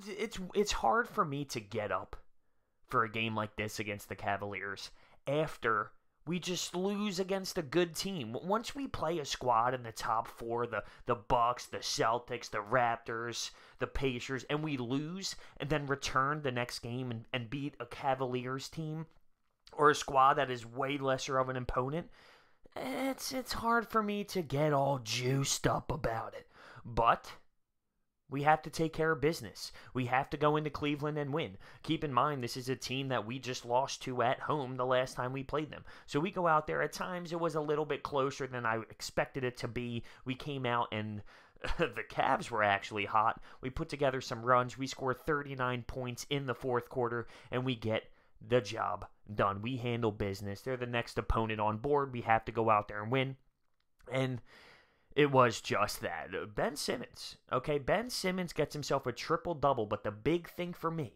it's hard for me to get up for a game like this against the Cavaliers after we just lose against a good team. Once we play a squad in the top four, the Bucks, the Celtics, the Raptors, the Pacers, and we lose and then return the next game and beat a Cavaliers team or a squad that is way lesser of an opponent, it's hard for me to get all juiced up about it. But we have to take care of business. We have to go into Cleveland and win. Keep in mind, this is a team that we just lost to at home the last time we played them. So we go out there. At times, it was a little bit closer than I expected it to be. We came out and the Cavs were actually hot. We put together some runs. We scored 39 points in the fourth quarter, and we get the job done. We handle business. They're the next opponent on board. We have to go out there and win. And it was just that. Ben Simmons. Okay, Ben Simmons gets himself a triple-double, but the big thing for me,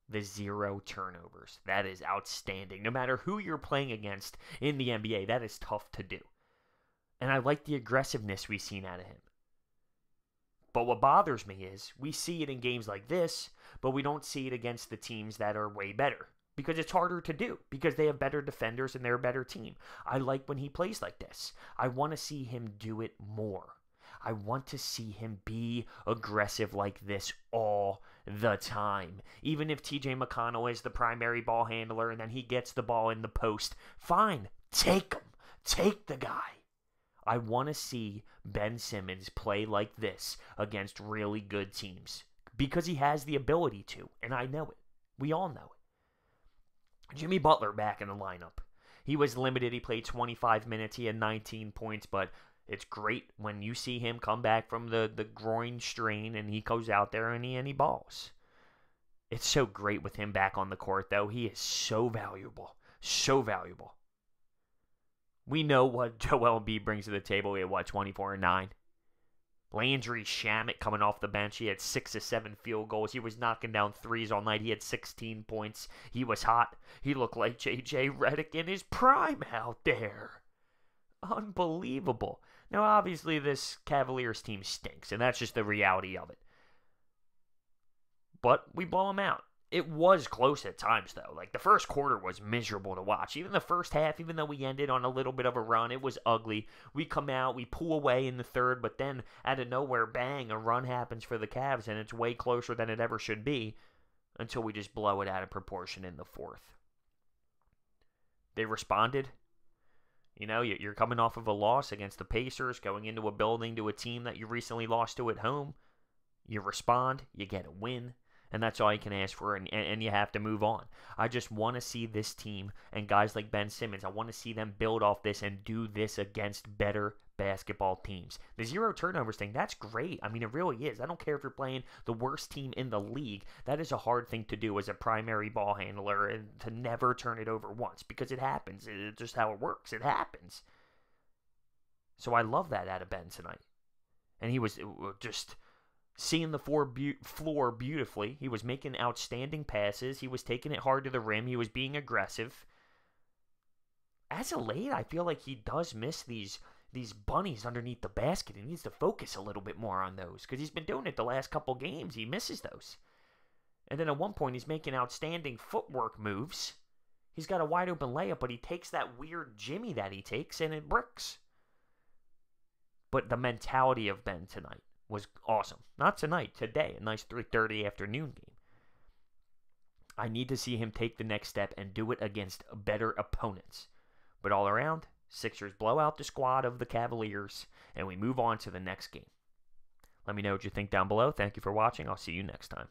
the 0 turnovers. That is outstanding. No matter who you're playing against in the NBA, that is tough to do. And I like the aggressiveness we've seen out of him. But what bothers me is we see it in games like this, but we don't see it against the teams that are way better. Because it's harder to do, because they have better defenders and they're a better team. I like when he plays like this. I want to see him do it more. I want to see him be aggressive like this all the time. Even if TJ McConnell is the primary ball handler and then he gets the ball in the post, fine, take him. Take the guy. I want to see Ben Simmons play like this against really good teams because he has the ability to, and I know it. We all know it. Jimmy Butler back in the lineup. He was limited. He played 25 minutes. He had 19 points, but it's great when you see him come back from the groin strain and he goes out there and he balls. It's so great with him back on the court, though. He is so valuable. So valuable. We know what Joel Embiid brings to the table. He had, 24 and 9. Landry Shamet coming off the bench. He had 6 of 7 field goals. He was knocking down threes all night. He had 16 points. He was hot. He looked like J.J. Redick in his prime out there. Unbelievable. Now, obviously, this Cavaliers team stinks, and that's just the reality of it. But we blow them out. It was close at times, though. Like, the first quarter was miserable to watch. Even the first half, even though we ended on a little bit of a run, it was ugly. We come out, we pull away in the third, but then, out of nowhere, bang, a run happens for the Cavs, and it's way closer than it ever should be until we just blow it out of proportion in the fourth. They responded. You know, you're coming off of a loss against the Pacers, going into a building to a team that you recently lost to at home. You respond, you get a win. And that's all you can ask for, and you have to move on. I just want to see this team and guys like Ben Simmons, I want to see them build off this and do this against better basketball teams. The 0 turnovers thing, that's great. I mean, it really is. I don't care if you're playing the worst team in the league. That is a hard thing to do as a primary ball handler and to never turn it over once because it happens. It's just how it works. It happens. So I love that out of Ben tonight. And he was just seeing the floor beautifully. He was making outstanding passes. He was taking it hard to the rim. He was being aggressive. As of late, I feel like he does miss these bunnies underneath the basket. He needs to focus a little bit more on those because he's been doing it the last couple games. He misses those. And then at one point, he's making outstanding footwork moves. He's got a wide open layup, but he takes that weird jimmy that he takes and it bricks. But the mentality of Ben tonight was awesome. Not tonight, today. A nice 3:30 afternoon game. I need to see him take the next step and do it against better opponents. But all around, Sixers blow out the squad of the Cavaliers, and we move on to the next game. Let me know what you think down below. Thank you for watching. I'll see you next time.